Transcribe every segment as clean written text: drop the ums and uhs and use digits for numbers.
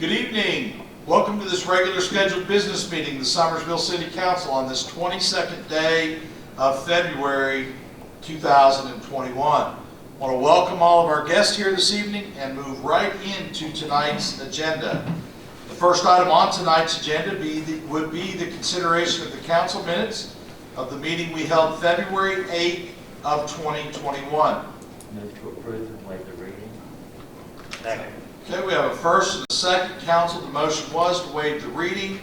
Good evening. Welcome to this regular scheduled business meeting, the Summersville City Council, on this 22nd day of February 2021. I want to welcome all of our guests here this evening and move right into tonight's agenda. The first item on tonight's agenda would be the consideration of the council minutes of the meeting we held February 8th of 2021. Move to approve and waive the reading. Second. Okay, we have a first and a second. Council, the motion was to waive the reading.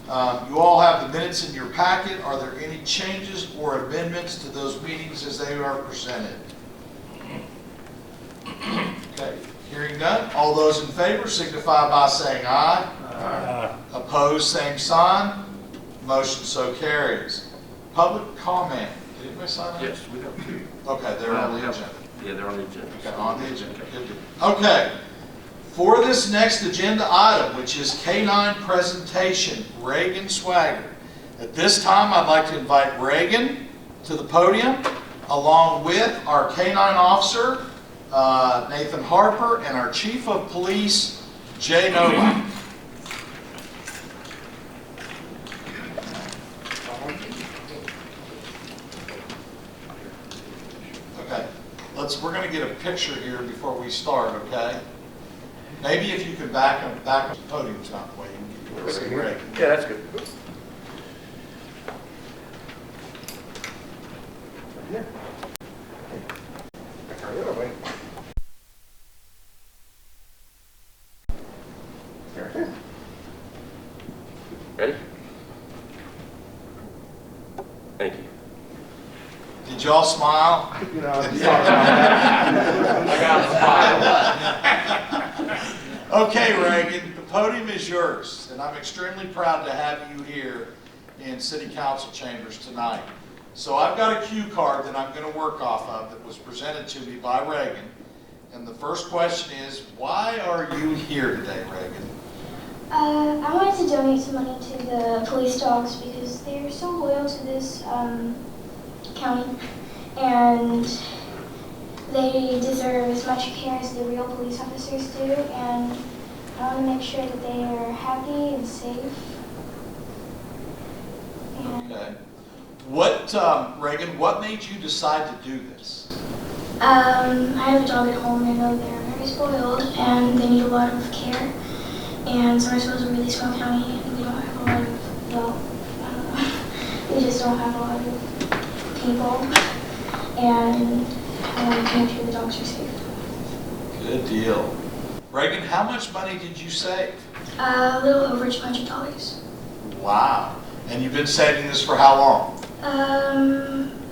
You all have the minutes in your packet. Are there any changes or amendments to those meetings as they are presented? Okay, hearing none. All those in favor signify by saying aye. Aye. Opposed, same sign. Motion so carries. Public comment. Did anybody sign up? Yes, we have two. Okay, they're on the agenda. Yeah, they're on the agenda. Okay, on the agenda. Good deal. Okay. For this next agenda item, which is K-9 presentation, Reagan Swagger. At this time, I'd like to invite Reagan to the podium, along with our K-9 officer, Nathan Harper, and our Chief of Police, Jay Novak. Okay, we're going to get a picture here before we start, okay? Maybe if you could back up the podium's not the way you can see Reagan. Yeah, that's good. Yeah. Ready? Thank you. Did y'all smile? You know, I'm sorry. I got a smile. Okay, Reagan, the podium is yours, and I'm extremely proud to have you here in City Council chambers tonight. So I've got a cue card that I'm going to work off of that was presented to me by Reagan. And the first question is, why are you here today, Reagan? I wanted to donate some money to the police dogs because they're so loyal to this county, and they deserve as much care as the real police officers do, and I want to make sure that they are happy and safe. And Okay. Reagan, what made you decide to do this? I have a dog at home, and I know they're very spoiled, and they need a lot of care. And Summersville is a really small county, and we don't have a lot of, well, I don't know, we just don't have a lot of people, and I want to make sure the dogs are safe. Good deal. Reagan, how much money did you save? A little over $200. Wow. And you've been saving this for how long?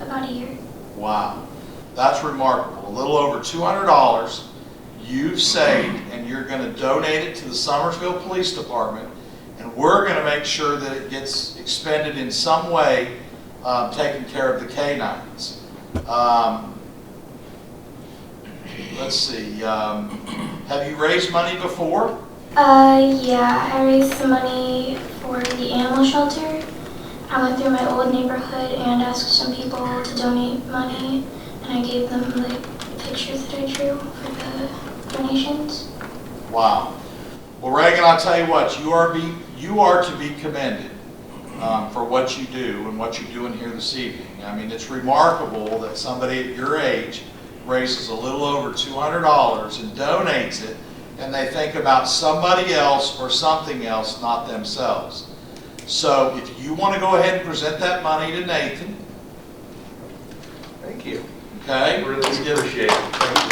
About a year. Wow. That's remarkable. A little over $200 you've saved, and you're going to donate it to the Summersville Police Department, and we're going to make sure that it gets expended in some way, taking care of the K-9s. Let's see. Have you raised money before? Yeah, I raised some money for the animal shelter. I went through my old neighborhood and asked some people to donate money, and I gave them like pictures that I drew for the donations. Wow. Well, Reagan, I'll tell you what, you are to be commended for what you do and what you're doing here this evening. I mean, it's remarkable that somebody at your age raises a little over $200 and donates it, and they think about somebody else or something else, not themselves. So if you want to go ahead and present that money to Nathan. Thank you. Okay? Really appreciate it. Thank you.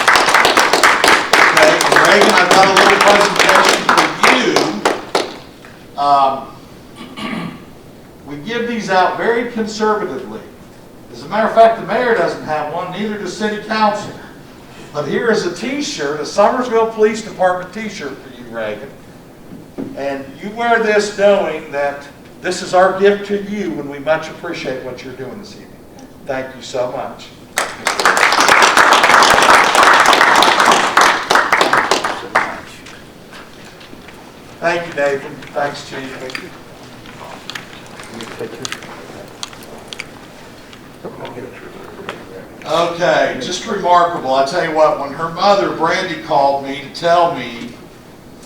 Okay, and Reagan, I've got a little presentation for you. We give these out very conservatively. As a matter of fact, the mayor doesn't have one, neither does City Council. But here is a t-shirt, a Summersville Police Department t-shirt for you, Reagan. And you wear this knowing that this is our gift to you, and we much appreciate what you're doing this evening. Thank you so much. Thank you, Nathan. Thanks, Chief. Thank you. Okay, just remarkable. I tell you what, when her mother, Brandy, called me to tell me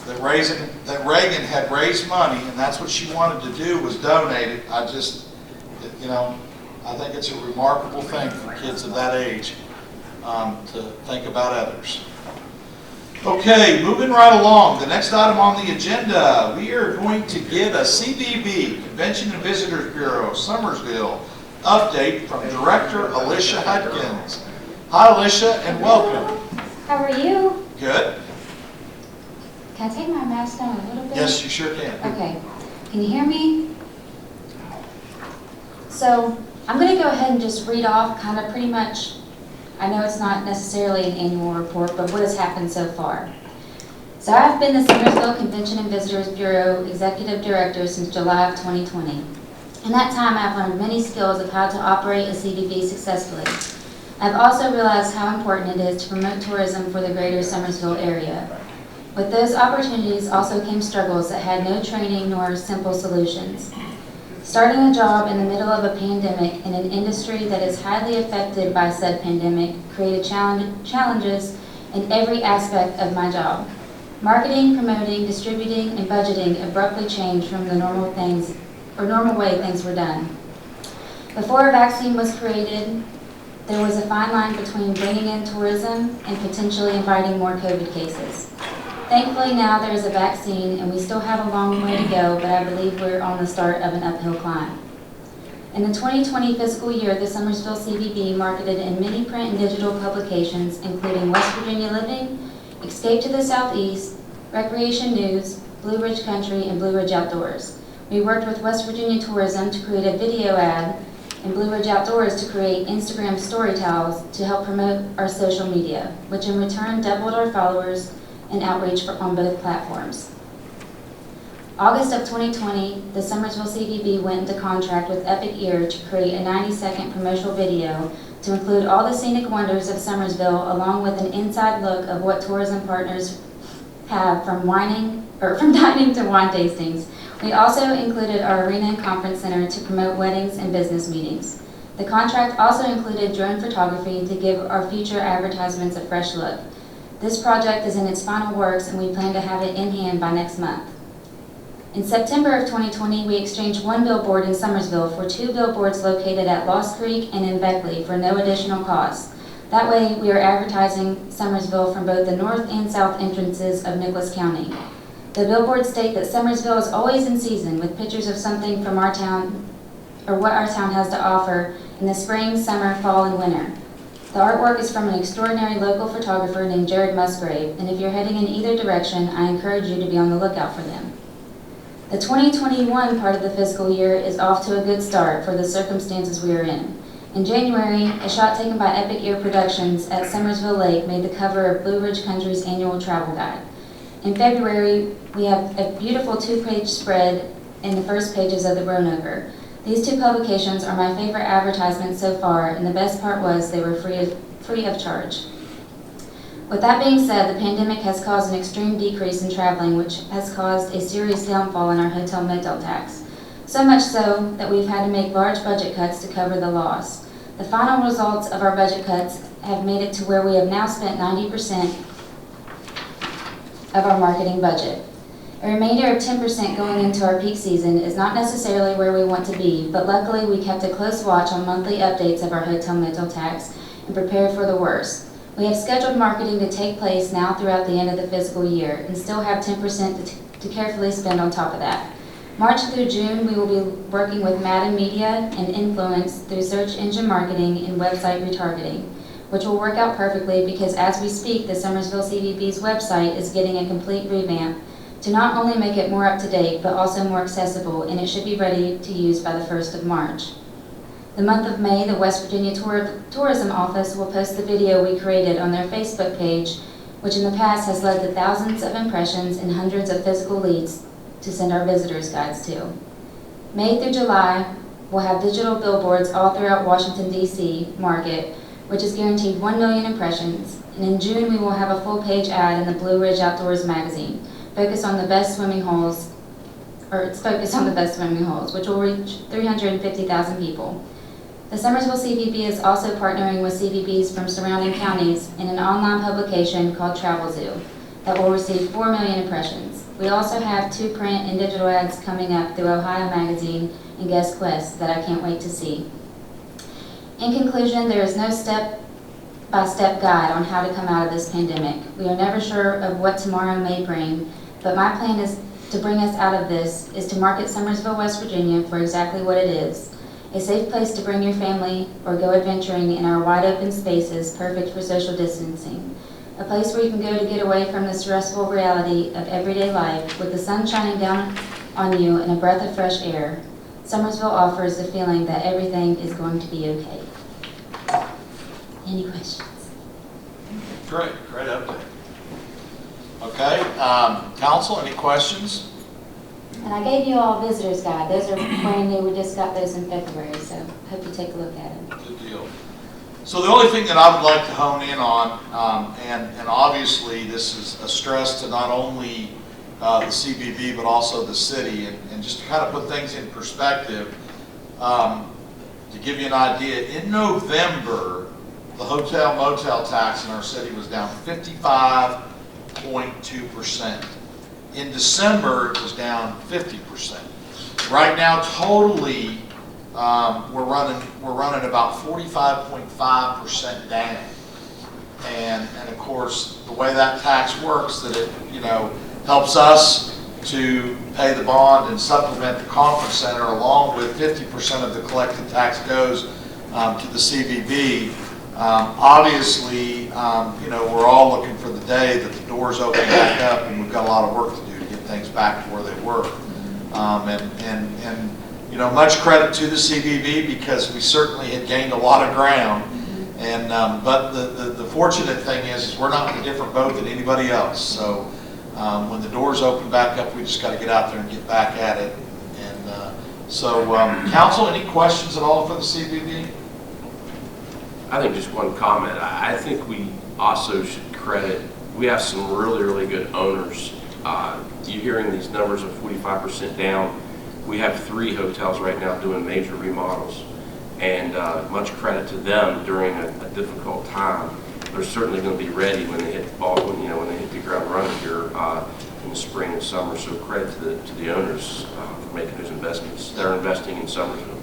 that Reagan had raised money, and that's what she wanted to do, was donate it. I just, you know, I think it's a remarkable thing for kids of that age to think about others. Okay, moving right along. The next item on the agenda, we are going to get a CVB, Convention and Visitors Bureau, Summersville, update from Director Alicia Hudkins. Hi, Alicia, and welcome. How are you? Good. Can I take my mask down a little bit? Yes, you sure can. Okay. Can you hear me? So I'm going to go ahead and just read off kind of pretty much, I know it's not necessarily an annual report, but what has happened so far. So I've been the Summersville Convention and Visitors Bureau Executive Director since July of 2020. In that time, I've learned many skills of how to operate a CVB successfully. I've also realized how important it is to promote tourism for the greater Summersville area. With those opportunities also came struggles that had no training nor simple solutions. Starting a job in the middle of a pandemic in an industry that is highly affected by said pandemic created challenges in every aspect of my job. Marketing, promoting, distributing, and budgeting abruptly changed from the normal way things were done. Before a vaccine was created, there was a fine line between bringing in tourism and potentially inviting more COVID cases. Thankfully now there is a vaccine and we still have a long way to go, but I believe we're on the start of an uphill climb. In the 2020 fiscal year, the Summersville CVB marketed in many print and digital publications, including West Virginia Living, Escape to the Southeast, Recreation News, Blue Ridge Country, and Blue Ridge Outdoors. We worked with West Virginia Tourism to create a video ad and Blue Ridge Outdoors to create Instagram story towels to help promote our social media, which in return doubled our followers and outreach on both platforms. August of 2020, the Summersville CVB went into contract with Epic Ear to create a 90-second promotional video to include all the scenic wonders of Summersville, along with an inside look of what tourism partners have from dining to wine tastings. We also included our arena and conference center to promote weddings and business meetings. The contract also included drone photography to give our future advertisements a fresh look. This project is in its final works and we plan to have it in hand by next month. In September of 2020, we exchanged one billboard in Summersville for 2 billboards located at Lost Creek and in Beckley for no additional cost. That way, we are advertising Summersville from both the north and south entrances of Nicholas County. The billboards state that Summersville is always in season with pictures of something from our town or what our town has to offer in the spring, summer, fall, and winter. The artwork is from an extraordinary local photographer named Jared Musgrave, and if you're heading in either direction, I encourage you to be on the lookout for them. The 2021 part of the fiscal year is off to a good start for the circumstances we are in. In January, a shot taken by Epic Ear Productions at Summersville Lake made the cover of Blue Ridge Country's annual travel guide. In February, we have a beautiful 2-page spread in the first pages of the Roanoke. These 2 publications are my favorite advertisements so far, and the best part was they were free of charge. With that being said, the pandemic has caused an extreme decrease in traveling, which has caused a serious downfall in our hotel motel tax. So much so that we've had to make large budget cuts to cover the loss. The final results of our budget cuts have made it to where we have now spent 90% of our marketing budget. A remainder of 10% going into our peak season is not necessarily where we want to be, but luckily we kept a close watch on monthly updates of our hotel motel tax and prepared for the worst. We have scheduled marketing to take place now throughout the end of the fiscal year and still have 10% to carefully spend on top of that. March through June, we will be working with Madden Media and Influence through search engine marketing and website retargeting, which will work out perfectly because as we speak, the Summersville CVB's website is getting a complete revamp to not only make it more up-to-date, but also more accessible, and it should be ready to use by the 1st of March. The month of May, the West Virginia Tourism Office will post the video we created on their Facebook page, which in the past has led to thousands of impressions and hundreds of physical leads to send our visitors guides to. May through July, we'll have digital billboards all throughout Washington, D.C. market, which is guaranteed 1 million impressions. And in June, we will have a full-page ad in the Blue Ridge Outdoors magazine, focused on the best swimming holes, which will reach 350,000 people. The Summersville CVB is also partnering with CVBs from surrounding counties in an online publication called Travel Zoo. that will receive 4 million impressions. We also have 2 print and digital ads coming up through Ohio Magazine and Guest Quest that I can't wait to see. In conclusion, there is no step-by-step guide on how to come out of this pandemic. We are never sure of what tomorrow may bring, but my plan is to bring us out of this is to market Summersville, West Virginia for exactly what it is. A safe place to bring your family or go adventuring in our wide open spaces, perfect for social distancing. A place where you can go to get away from the stressful reality of everyday life with the sun shining down on you and a breath of fresh air. Summersville offers the feeling that everything is going to be okay. Any questions? Great update. Okay, council, any questions? And I gave you all visitors guide. Those are brand new. We just got those in February, so hope you take a look at them. Good deal. So the only thing that I would like to hone in on, and obviously this is a stress to not only the CBB but also the city, and just to kind of put things in perspective, to give you an idea, in November, the hotel motel tax in our city was down 55.2%. In December, it was down 50%. Right now, totally, we're running about 45.5% down. And of course, the way that tax works, that it helps us to pay the bond and supplement the conference center, along with 50% of the collected tax goes to the CBB. Obviously, we're all looking for the day that the doors open back up, and we've got a lot of work to do to get things back to where they were. Much credit to the CBB, because we certainly had gained a lot of ground. And but the fortunate thing is we're not in a different boat than anybody else. So when the doors open back up, we just got to get out there and get back at it. And council, any questions at all for the CBB? I think just one comment. I think we also should credit, we have some really good owners. You're hearing these numbers of 45% down. We have 3 hotels right now doing major remodels, and much credit to them during a difficult time. They're certainly going to be ready when they hit the ball, when they hit the ground running here in the spring and summer. So credit to the owners for making those investments. They're investing in Summersville.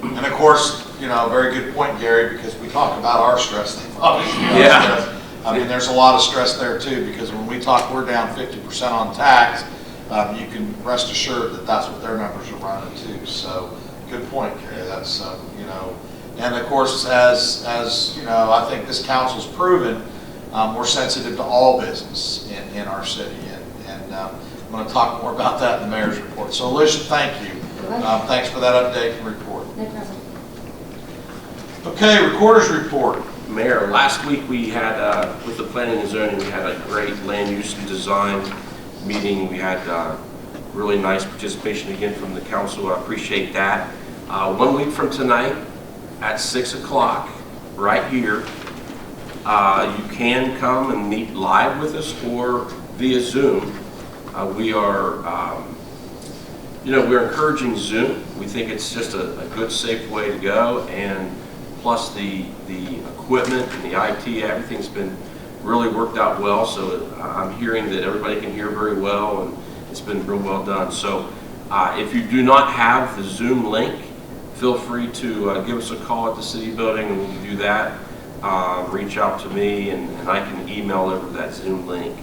And of course, very good point, Gary, because we talk about our stress. They've obviously got stress. I mean, there's a lot of stress there too, because when we talk we're down 50% on tax, you can rest assured that that's what their numbers are running too. So good point, Gary. That's and of course, as I think this council's proven, we're sensitive to all business in our city, and I'm going to talk more about that in the mayor's report. So Alicia, thank you. Thanks for that update and report. No problem. Okay, recorder's report. Mayor, last week we had, with the planning and zoning, we had a great land use and design meeting. We had really nice participation again from the council. I appreciate that. 1 week from tonight at 6 o'clock, right here, you can come and meet live with us or via Zoom. We are, we're encouraging Zoom. We think it's just a good, safe way to go, and plus the equipment and the IT, everything's been really worked out well. So I'm hearing that everybody can hear very well, and it's been real well done. So if you do not have the Zoom link, feel free to give us a call at the city building, and we can do that. Reach out to me, and I can email over that Zoom link.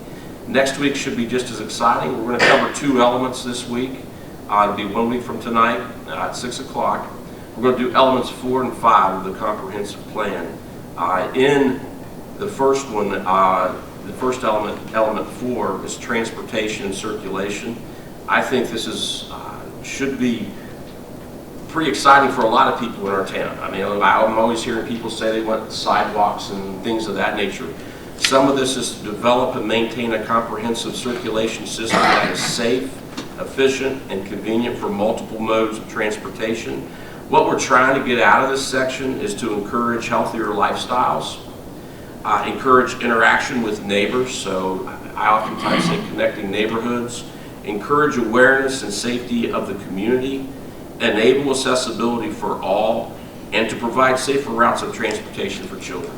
Next week should be just as exciting. We're going to cover 2 elements this week. It'll be 1 week from tonight at 6 o'clock. We're going to do elements 4 and 5 of the comprehensive plan. In the first one, the first element, element 4, is transportation and circulation. I think this is should be pretty exciting for a lot of people in our town. I mean, I'm always hearing people say they want sidewalks and things of that nature. Some of this is to develop and maintain a comprehensive circulation system that is safe, efficient, and convenient for multiple modes of transportation. What we're trying to get out of this section is to encourage healthier lifestyles, encourage interaction with neighbors, so I oftentimes say connecting neighborhoods, encourage awareness and safety of the community, enable accessibility for all, and to provide safer routes of transportation for children.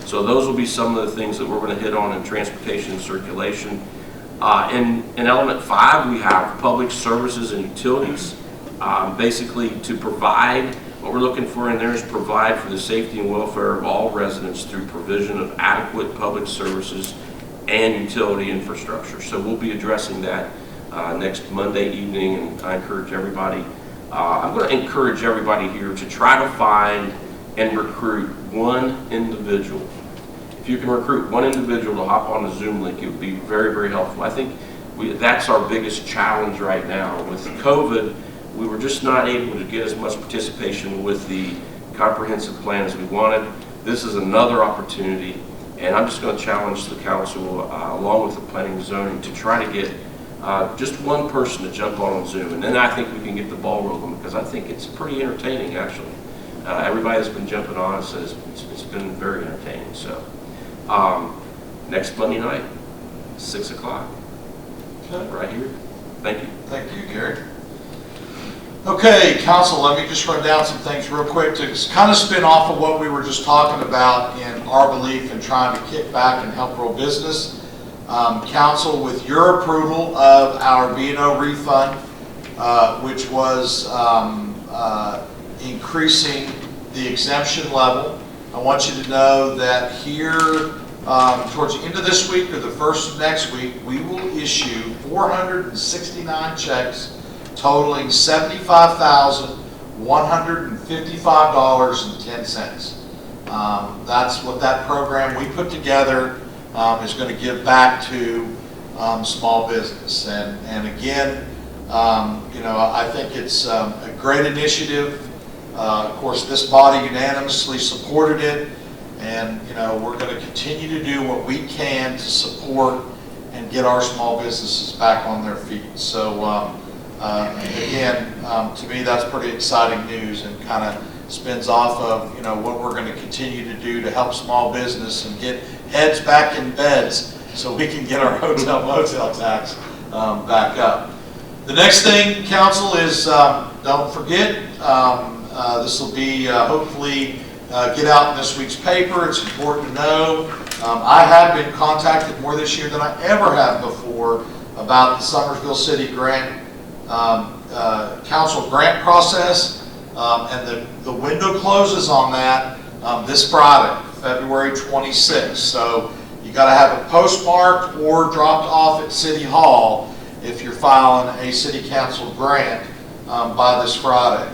So those will be some of the things that we're going to hit on in transportation and circulation. In element 5, we have public services and utilities. Basically, to provide, what we're looking for in there is provide for the safety and welfare of all residents through provision of adequate public services and utility infrastructure. So we'll be addressing that next Monday evening, and I encourage everybody, I'm going to encourage everybody here to try to find and recruit one individual. If you can recruit one individual to hop on the Zoom link, it would be very, very helpful. I think that's our biggest challenge right now. With COVID, we were just not able to get as much participation with the comprehensive plan as we wanted. This is another opportunity, and I'm just going to challenge the council, along with the planning and zoning, to try to get just one person to jump on Zoom, and then I think we can get the ball rolling, because I think it's pretty entertaining, actually. Everybody that's been jumping on says it's been very entertaining. So next Monday night, 6 o'clock, right here. Thank you. Thank you, Gary. Okay, council, let me just run down some things real quick to kind of spin off of what we were just talking about in our belief in trying to kick back and help grow business. Council, with your approval of our B&O refund, which was increasing the exemption level, I want you to know that here towards the end of this week or the first of next week, we will issue 469 checks totaling $75,155.10. That's what that program we put together is going to give back to small business. And again, I think it's a great initiative. Of course, this body unanimously supported it, and we're going to continue to do what we can to support and get our small businesses back on their feet. So again, to me, that's pretty exciting news, and kind of spins off of what we're going to continue to do to help small business and get heads back in beds so we can get our hotel motel tax back up. The next thing, council, is don't forget, this will be hopefully get out in this week's paper. It's important to know. I have been contacted more this year than I ever have before about the Summersville City Grant Council grant process, and the window closes on that this Friday, February 26th. So you got to have it postmarked or dropped off at City Hall if you're filing a City Council grant by this Friday.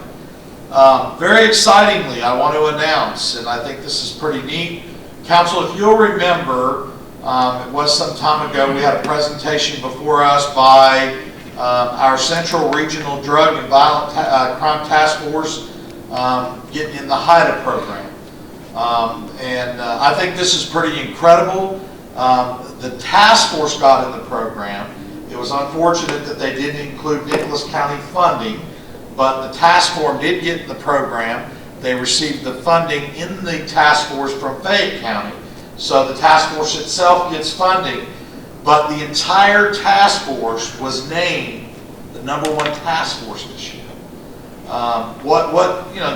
Very excitingly, I want to announce, and I think this is pretty neat, Council, if you'll remember, it was some time ago, we had a presentation before us by our Central Regional Drug and Violent Crime Task Force getting in the HIDA program. I think this is pretty incredible. The task force got in the program. It was unfortunate that they didn't include Nicholas County funding, but the task force did get in the program. They received the funding in the task force from Fayette County. So the task force itself gets funding, but the entire task force was named the #1 task force this year.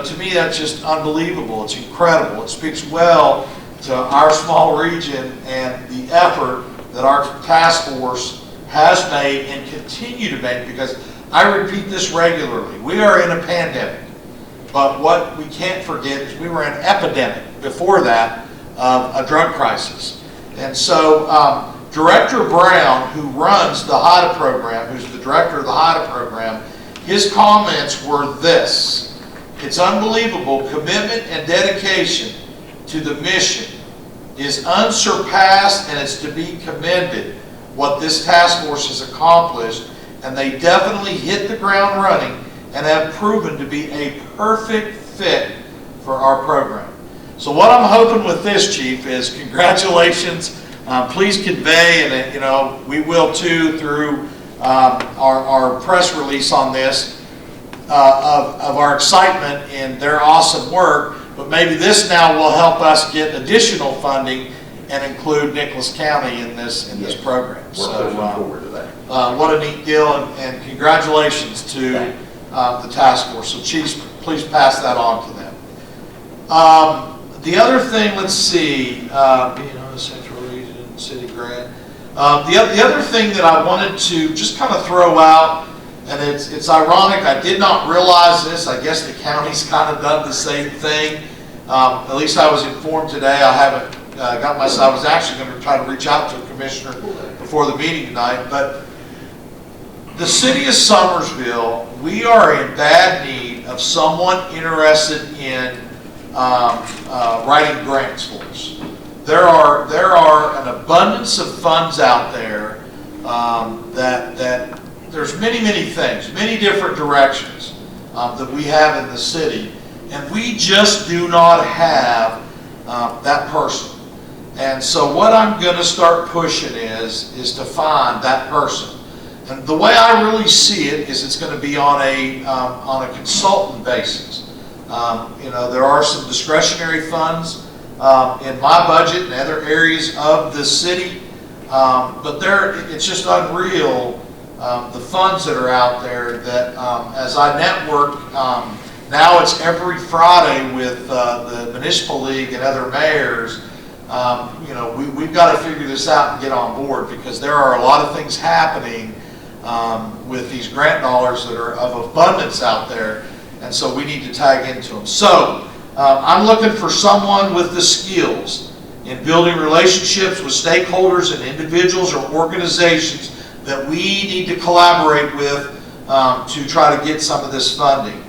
To me, that's just unbelievable. It's incredible. It speaks well to our small region and the effort that our task force has made and continue to make, because I repeat this regularly. We are in a pandemic, but what we can't forget is we were in an epidemic before that of a drug crisis. And so Director Brown, who runs the HIDA program, who's the director of the HIDA program, his comments were this: it's unbelievable. Commitment and dedication to the mission is unsurpassed, and it's to be commended what this task force has accomplished, and they definitely hit the ground running and have proven to be a perfect fit for our program. So what I'm hoping with this, Chief, is congratulations. Please convey, and we will too through our press release on this, of our excitement in their awesome work, but maybe this now will help us get additional funding and include Nicholas County in this program. We're looking forward to that. What a neat deal, and congratulations to the task force. So Chiefs, please pass that on to them. The other thing, let's see, Central Region City Grant. The other thing that I wanted to just kind of throw out, and it's ironic, I did not realize this. I guess the county's kind of done the same thing. At least I was informed today. I haven't got myself. I was actually going to try to reach out to a commissioner before the meeting tonight, but the city of Summersville, we are in bad need of someone interested in writing grants for us. There are an abundance of funds out there that there's many things, many different directions that we have in the city, and we just do not have that person. And so what I'm going to start pushing is to find that person. And the way I really see it is it's going to be on a consultant basis. There are some discretionary funds in my budget and other areas of the city, but it's just unreal the funds that are out there that as I network, now it's every Friday with the Municipal League and other mayors. We've got to figure this out and get on board, because there are a lot of things happening with these grant dollars that are of abundance out there, and so we need to tag into them. So I'm looking for someone with the skills in building relationships with stakeholders and individuals or organizations that we need to collaborate with to try to get some of this funding.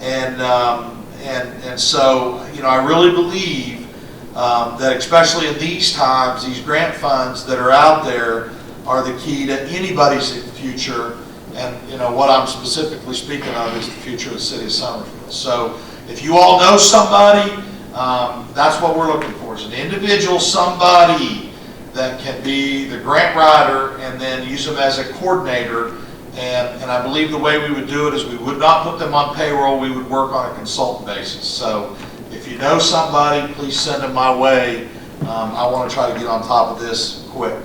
And so I really believe that especially in these times, these grant funds that are out there are the key to anybody's future. And what I'm specifically speaking of is the future of the city of Summersville. So if you all know somebody, that's what we're looking for, is an individual, somebody that can be the grant writer and then use them as a coordinator. And I believe the way we would do it is we would not put them on payroll, we would work on a consultant basis. So if you know somebody, please send them my way. I want to try to get on top of this quick.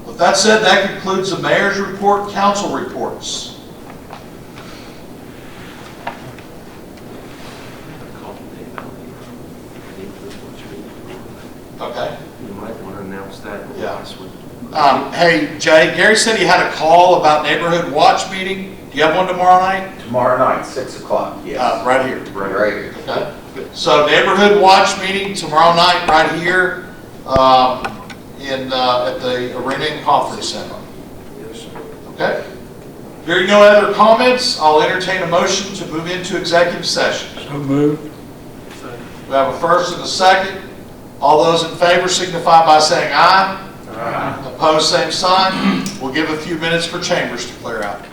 With that said, that concludes the mayor's report, council reports. Okay. You might want to announce that. Yeah. Hey, Jay, Gary said he had a call about neighborhood watch meeting. Do you have one tomorrow night? Tomorrow night, 6 o'clock, yes. Right here. Right here. Okay. So neighborhood watch meeting tomorrow night right here at the Arena and Conference Center. Yes, sir. Okay. Hearing no other comments, I'll entertain a motion to move into executive session. So moved. We have a first and a second. All those in favor signify by saying aye. Aye. Opposed, same sign. We'll give a few minutes for chambers to clear out.